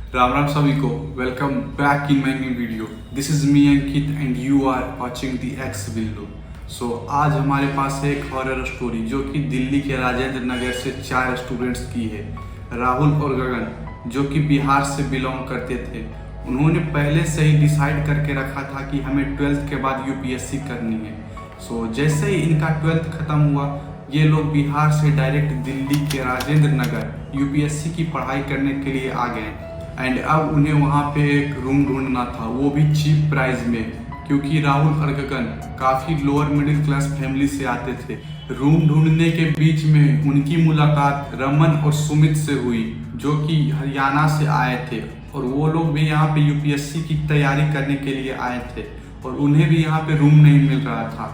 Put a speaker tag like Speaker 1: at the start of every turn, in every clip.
Speaker 1: राम राम सभी को। Welcome back in my new video. This is me Ankit and you are watching the X Willow. So आज हमारे पास है एक हॉरर स्टोरी जो कि दिल्ली के राजेंद्र नगर से 4 स्टूडेंट्स की है। राहुल और गगन जो कि बिहार से बिलोंग करते थे, उन्होंने पहले से ही डिसाइड करके रखा था कि हमें 12th के बाद यूपीएससी करनी है। सो जैसे ही इनका 12th खत्म हुआ, ये लोग बिहार से डायरेक्ट दिल्ली के राजेंद्र नगर यूपीएससी की पढ़ाई करने के लिए आ गए। एंड अब उन्हें वहाँ पे एक रूम ढूंढना था, वो भी चीप प्राइस में, क्योंकि राहुल और गगन काफ़ी लोअर मिडिल क्लास फैमिली से आते थे। रूम ढूंढने के बीच में उनकी मुलाकात रमन और सुमित से हुई, जो कि हरियाणा से आए थे और वो लोग भी यहाँ पे यूपीएससी की तैयारी करने के लिए आए थे और उन्हें भी यहाँ पे रूम नहीं मिल रहा था।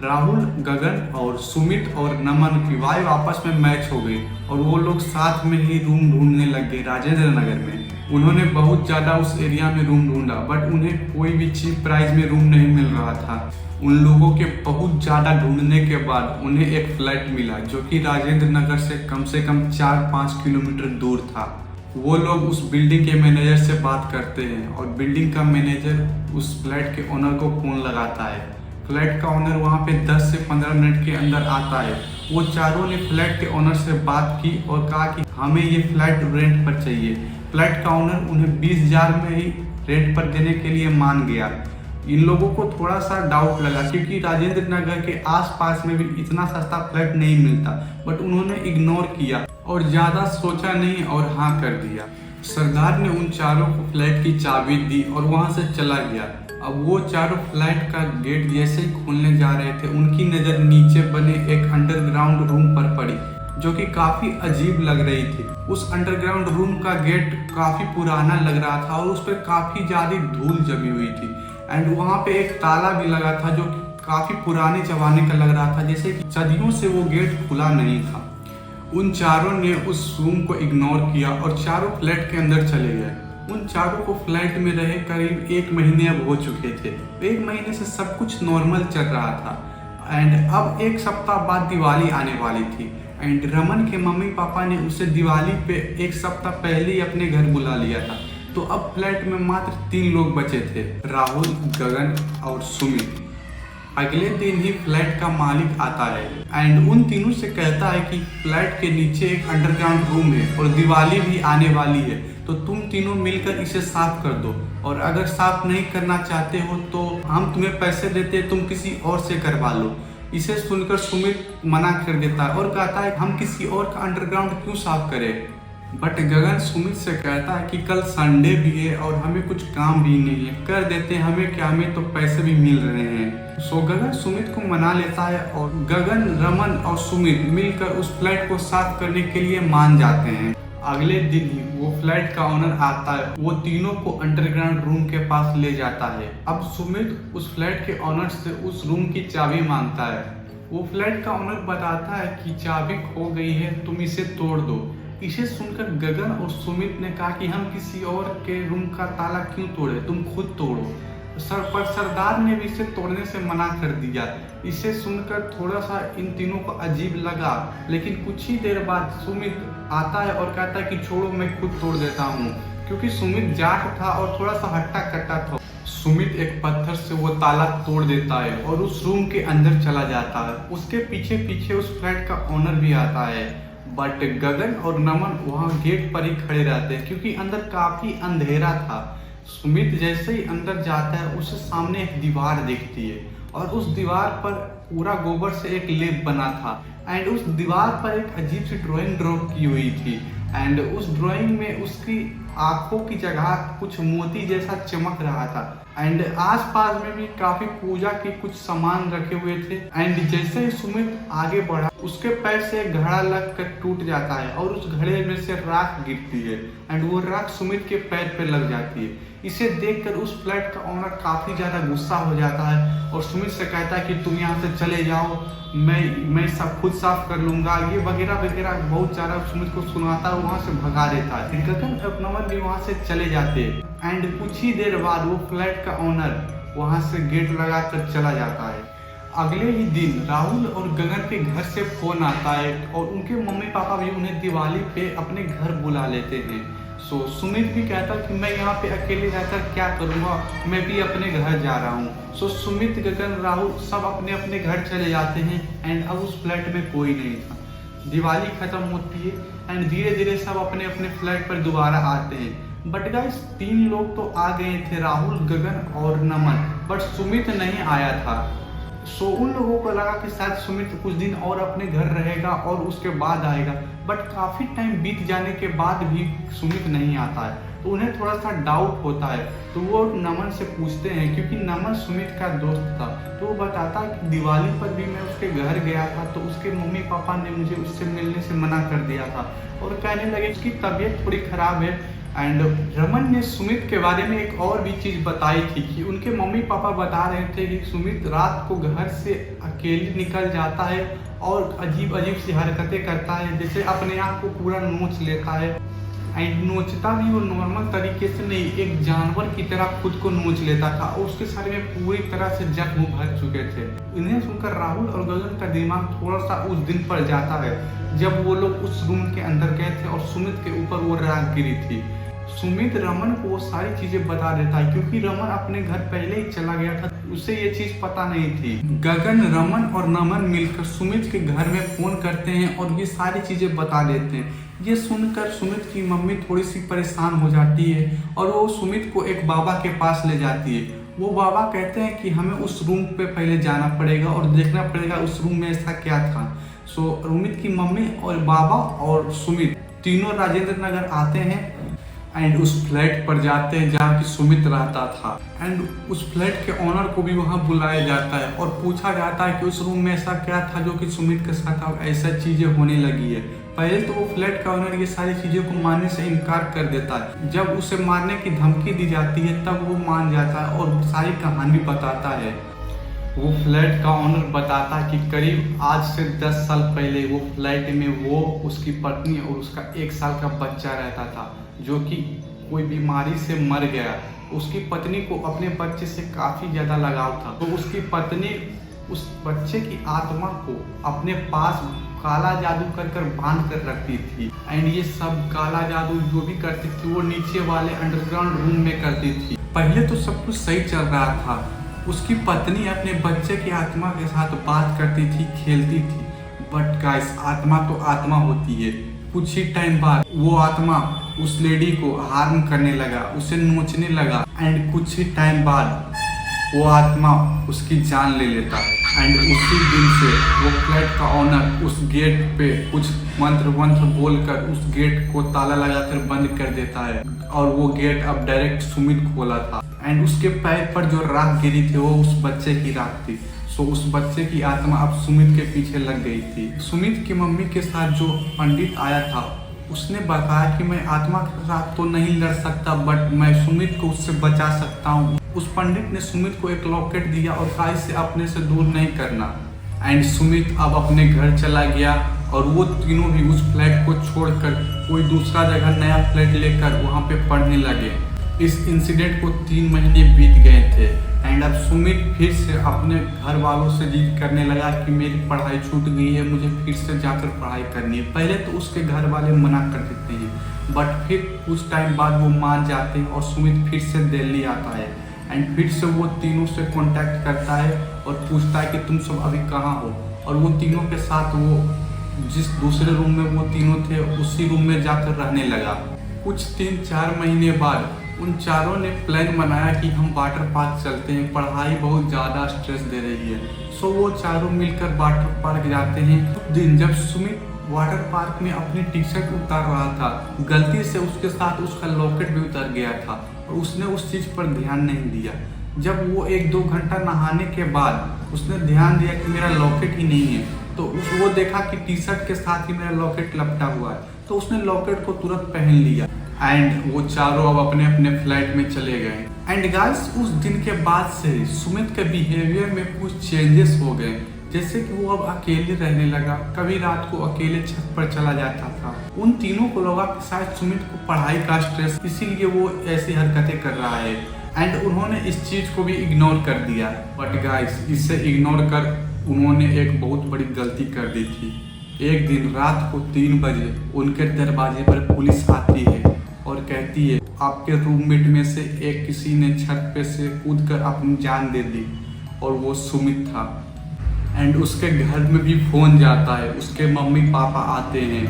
Speaker 1: राहुल, गगन और सुमित और नमन की वाइब आपस में मैच हो गई और वो लोग साथ में ही रूम ढूंढने लग गए राजेंद्र नगर में। उन्होंने बहुत ज़्यादा उस एरिया में रूम ढूंढा, बट उन्हें कोई भी चीप प्राइस में रूम नहीं मिल रहा था। उन लोगों के बहुत ज़्यादा ढूंढने के बाद उन्हें एक फ्लैट मिला जो कि राजेंद्र नगर से कम 4-5 किलोमीटर दूर था। वो लोग उस बिल्डिंग के मैनेजर से बात करते हैं और बिल्डिंग का मैनेजर उस फ्लैट के ओनर को फ़ोन लगाता है। फ्लैट का ओनर वहाँ पे 10 से 15 मिनट के अंदर आता है। वो चारों ने फ्लैट के ओनर से बात की और कहा कि हमें ये फ्लैट रेंट पर चाहिए। फ्लैट का ओनर उन्हें 20,000 में ही रेंट पर देने के लिए मान गया। इन लोगों को थोड़ा सा डाउट लगा क्योंकि राजेंद्र नगर के आसपास में भी इतना सस्ता फ्लैट नहीं मिलता, बट उन्होंने इग्नोर किया और ज़्यादा सोचा नहीं और हाँ कर दिया। सरदार ने उन चारों को फ्लैट की चाबी दी और वहाँ से चला गया। अब वो चारों फ्लैट का गेट जैसे ही खोलने जा रहे थे, उनकी नज़र नीचे बने एक अंडरग्राउंड रूम पर पड़ी जो कि काफ़ी अजीब लग रही थी। उस अंडरग्राउंड रूम का गेट काफ़ी पुराना लग रहा था और उस पर काफ़ी ज़्यादा धूल जमी हुई थी। एंड वहाँ पे एक ताला भी लगा था जो काफ़ी पुराने ज़माने का लग रहा था, जैसे कि सदियों से वो गेट खुला नहीं था। उन चारों ने उस रूम को इग्नोर किया और चारों फ्लैट के अंदर चले गए। उन चारों को फ्लैट में रहे करीब 1 महीने अब हो चुके थे। 1 महीने से सब कुछ नॉर्मल चल रहा था एंड अब 1 सप्ताह बाद दिवाली आने वाली थी। एंड रमन के मम्मी पापा ने उसे दिवाली पे 1 सप्ताह पहले ही अपने घर बुला लिया था। तो अब फ्लैट में मात्र 3 लोग बचे थे, राहुल, गगन और सुमित। अगले दिन ही फ्लैट का मालिक आता है एंड उन तीनों से कहता है कि फ्लैट के नीचे एक अंडरग्राउंड रूम है और दिवाली भी आने वाली है, तो तुम तीनों मिलकर इसे साफ कर दो और अगर साफ नहीं करना चाहते हो तो हम तुम्हें पैसे देते, तुम किसी और से करवा लो। इसे सुनकर सुमित मना कर देता है और कहता है हम किसी और का अंडरग्राउंड क्यों साफ करें। बट गगन सुमित से कहता है कि कल संडे भी है और हमें कुछ काम भी नहीं है, कर देते, हमें क्या, हमें तो पैसे भी मिल रहे हैं। सो गगन सुमित को मना लेता है और गगन, रमन और सुमित मिलकर उस फ्लैट को साफ करने के लिए मान जाते हैं। अगले दिन ही वो फ्लैट का ओनर आता है, वो तीनों को अंडरग्राउंड रूम के पास ले जाता है। अब सुमित उस फ्लैट के ओनर से उस रूम की चाबी मांगता है। वो फ्लैट का ओनर बताता है कि चाबी खो गई है, तुम इसे तोड़ दो। इसे सुनकर गगन और सुमित ने कहा कि हम किसी और के रूम का ताला क्यों तोड़े, तुम खुद तोड़ो। पर सरदार ने भी इसे तोड़ने से मना कर दिया। इसे सुनकर थोड़ा सा इन तीनों को अजीब लगा, लेकिन कुछ ही देर बाद सुमित आता है और कहता है कि छोड़ो, मैं खुद तोड़ देता हूँ, क्योंकि सुमित जाट था और थोड़ा सा हट्टा कट्टा था। सुमित एक पत्थर से वो ताला तोड़ देता है और उस रूम के अंदर चला जाता है। उसके पीछे पीछे उस फ्लैट का ओनर भी आता है, बट गगन और नमन वहाँ गेट पर ही खड़े रहते हैं क्योंकि अंदर काफी अंधेरा था। सुमित जैसे ही अंदर जाता है, उसके सामने एक दीवार दिखती है और उस दीवार पर पूरा गोबर से एक लेप बना था एंड उस दीवार पर एक अजीब सी ड्राइंग ड्रॉ की हुई थी एंड उस ड्राइंग में उसकी आंखों की जगह कुछ मोती जैसा चमक रहा था एंड आसपास में भी काफी पूजा के कुछ सामान रखे हुए थे। एंड जैसे ही सुमित आगे बढ़ा, उसके पैर से एक घड़ा लग कर टूट जाता है और उस घड़े में से राख गिरती है एंड वो राख सुमित के पैर पे लग जाती है। इसे देखकर उस फ्लैट का ओनर काफी ज्यादा गुस्सा हो जाता है और सुमित से कहता है कि तुम यहाँ से चले जाओ, मैं सब खुद साफ कर लूंगा, ये वगैरह वगैरह बहुत ज्यादा सुमित को सुनाता है, वहाँ से भगा देता है। गगन और नमन भी वहाँ से चले जाते हैं एंड कुछ ही देर बाद वो फ्लैट का ओनर वहाँ से गेट लगाकर चला जाता है। अगले ही दिन राहुल और गगन के घर से फोन आता है और उनके मम्मी पापा भी उन्हें दिवाली पे अपने घर बुला लेते हैं। सुमित भी कहता कि मैं यहाँ पे अकेले रहकर क्या करूँगा, मैं भी अपने घर जा रहा हूँ। सुमित, गगन, राहुल सब अपने अपने घर चले जाते हैं एंड अब उस फ्लैट में कोई नहीं था। दिवाली खत्म होती है एंड धीरे धीरे सब अपने अपने फ्लैट पर दोबारा आते हैं। बट गाइस 3 लोग तो आ गए थे, राहुल, गगन और नमन, बट सुमित नहीं आया था। उन लोगों को लगा कि शायद सुमित कुछ दिन और अपने घर रहेगा और उसके बाद आएगा, बट काफ़ी टाइम बीत जाने के बाद भी सुमित नहीं आता है। तो उन्हें थोड़ा सा डाउट होता है, तो वो नमन से पूछते हैं, क्योंकि नमन सुमित का दोस्त था। तो वो बताता है कि दिवाली पर भी मैं उसके घर गया था, तो उसके मम्मी पापा ने मुझे उससे मिलने से मना कर दिया था और कहने लगे उसकी तबीयत थोड़ी ख़राब है। एंड रमन ने सुमित के बारे में एक और भी चीज़ बताई थी कि उनके मम्मी पापा बता रहे थे कि सुमित रात को घर से अकेले निकल जाता है और अजीब अजीब सी हरकतें करता है, जैसे अपने आप को पूरा नोच लेता है। एंड नोचता भी वो नॉर्मल तरीके से नहीं, एक जानवर की तरह खुद को नोच लेता था और उसके शरीर में पूरी तरह से जख्म भर चुके थे। इन्हें सुनकर राहुल और गगन का दिमाग थोड़ा सा उस दिन पर जाता है जब वो लोग उस रूम के अंदर गए थे और सुमित के ऊपर वो राख गिरी थी। सुमित रमन को वो सारी चीजें बता देता है, क्योंकि रमन अपने घर पहले ही चला गया था, उसे ये चीज पता नहीं थी। गगन, रमन और नमन मिलकर सुमित के घर में फोन करते हैं और ये सारी चीजें बता देते हैं। ये सुनकर सुमित की मम्मी थोड़ी सी परेशान हो जाती है और वो सुमित को एक बाबा के पास ले जाती है। वो बाबा कहते हैं कि हमें उस रूम पे पहले जाना पड़ेगा और देखना पड़ेगा उस रूम में ऐसा क्या था। सुमित की मम्मी और बाबा और सुमित तीनों राजेंद्र नगर आते हैं एंड उस फ्लैट पर जाते हैं जहाँ की सुमित रहता था। एंड उस फ्लैट के ओनर को भी वहाँ बुलाया जाता है और पूछा जाता है कि उस रूम में ऐसा क्या था जो कि सुमित के साथ अब ऐसा चीज़ें होने लगी है। पहले तो वो फ्लैट का ओनर ये सारी चीज़ों को मानने से इनकार कर देता है। जब उसे मारने की धमकी दी जाती है तब वो मान जाता है और सारी कहानी बताता है। वो फ्लैट का ओनर बताता है कि करीब आज से 10 साल पहले वो फ्लैट में वो, उसकी पत्नी और उसका 1 साल का बच्चा रहता था जो कि कोई बीमारी से मर गया। उसकी पत्नी को अपने बच्चे से काफ़ी ज़्यादा लगाव था, तो उसकी पत्नी उस बच्चे की आत्मा को अपने पास काला जादू कर बांध कर रखती थी। एंड ये सब काला जादू जो भी करती थी वो नीचे वाले अंडरग्राउंड रूम में करती थी। पहले तो सब कुछ सही चल रहा था, उसकी पत्नी अपने बच्चे की आत्मा के साथ बात करती थी, खेलती थी। बट गाइस, आत्मा तो आत्मा होती है। कुछ ही टाइम बाद वो आत्मा उस लेडी को हार्म करने लगा, उसे नोचने लगा एंड कुछ ही टाइम बाद वो आत्मा उसकी जान ले लेता है। एंड उसी दिन से वो फ्लैट का ओनर उस गेट पे कुछ मंत्र बोलकर उस गेट को ताला लगाकर बंद कर देता है और वो गेट अब डायरेक्ट सुमित खोला था। एंड उसके पैर पर जो राख गिरी थी वो उस बच्चे की राख थी। उस बच्चे की आत्मा अब सुमित के पीछे लग गई थी। सुमित की मम्मी के साथ जो पंडित आया था उसने बताया कि मैं आत्मा के साथ तो नहीं लड़ सकता, बट मैं सुमित को उससे बचा सकता हूँ। उस पंडित ने सुमित को एक लॉकेट दिया और कहा इसे अपने से दूर नहीं करना। एंड सुमित अब अपने घर चला गया और वो तीनों भी उस फ्लैट को छोड़कर कोई दूसरा जगह नया फ्लैट लेकर वहाँ पे पढ़ने लगे। इस इंसिडेंट को 3 महीने बीत गए थे एंड अब सुमित फिर से अपने घर वालों से जिद करने लगा कि मेरी पढ़ाई छूट गई है, मुझे फिर से जाकर पढ़ाई करनी है। पहले तो उसके घर वाले मना कर देते हैं, बट फिर कुछ टाइम बाद वो मान जाते हैं और सुमित फिर से दिल्ली आता है एंड फिर से वो तीनों से कांटेक्ट करता है और पूछता है कि तुम सब अभी कहाँ हो। और वो तीनों के साथ वो जिस दूसरे रूम में वो तीनों थे उसी रूम में जाकर रहने लगा। कुछ 3-4 महीने बाद उन चारों ने प्लान बनाया कि हम वाटर पार्क चलते हैं, पढ़ाई बहुत ज़्यादा स्ट्रेस दे रही है। वो चारों मिलकर वाटर पार्क जाते हैं। उस दिन जब सुमित वाटर पार्क में अपनी टी शर्ट उतार रहा था, गलती से उसके साथ उसका लॉकेट भी उतर गया था और उसने उस चीज़ पर ध्यान नहीं दिया। जब वो 1-2 घंटा नहाने के बाद उसने ध्यान दिया कि मेरा लॉकेट ही नहीं है, तो वो देखा कि टी शर्ट के साथ ही मेरा लॉकेट लपटा हुआ है, तो उसने लॉकेट को तुरंत पहन लिया एंड वो चारों अब अपने अपने फ्लैट में चले गए। एंड गाइस, उस दिन के बाद से सुमित के बिहेवियर में कुछ चेंजेस हो गए, जैसे कि वो अब अकेले रहने लगा, कभी रात को अकेले छत पर चला जाता था। उन तीनों को लगा कि शायद सुमित को पढ़ाई का स्ट्रेस, इसीलिए वो ऐसी हरकतें कर रहा है एंड उन्होंने इस चीज़ को भी इग्नोर कर दिया। बट गाइस, इसे इग्नोर कर उन्होंने एक बहुत बड़ी गलती कर दी थी। एक दिन रात को 3 बजे उनके दरवाजे पर पुलिस आती है और कहती कहती है आपके रूममेट में से एक किसी ने छत पे से कूदकर अपनी जान दे दी और वो सुमित था। एंड उसके घर में भी फोन जाता है, उसके मम्मी पापा आते हैं।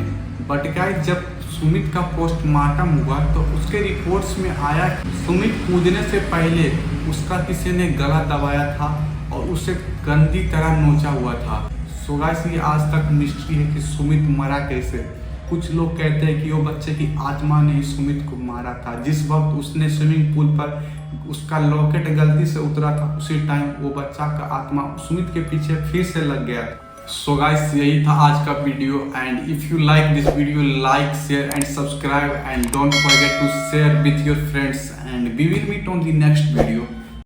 Speaker 1: बट गाइस जब सुमित का पोस्टमार्टम हुआ तो उसके रिपोर्ट्स में आया कि सुमित कूदने से पहले उसका किसी ने गला दबाया था और उसे गंदी तरह नोचा हुआ था। सो गाइस ये आज तक मिस्ट्री है कि सुमित मरा कैसे। कुछ लोग कहते हैं कि वो बच्चे की आत्मा ने ही सुमित को मारा था। जिस वक्त उसने स्विमिंग पूल पर उसका लॉकेट गलती से उतरा था उसी टाइम वो बच्चा का आत्मा सुमित के पीछे फिर से लग गया। सो गाइस यही था आज का video and if you like this video like share and subscribe and don't forget to share with your friends and we will meet on the next video.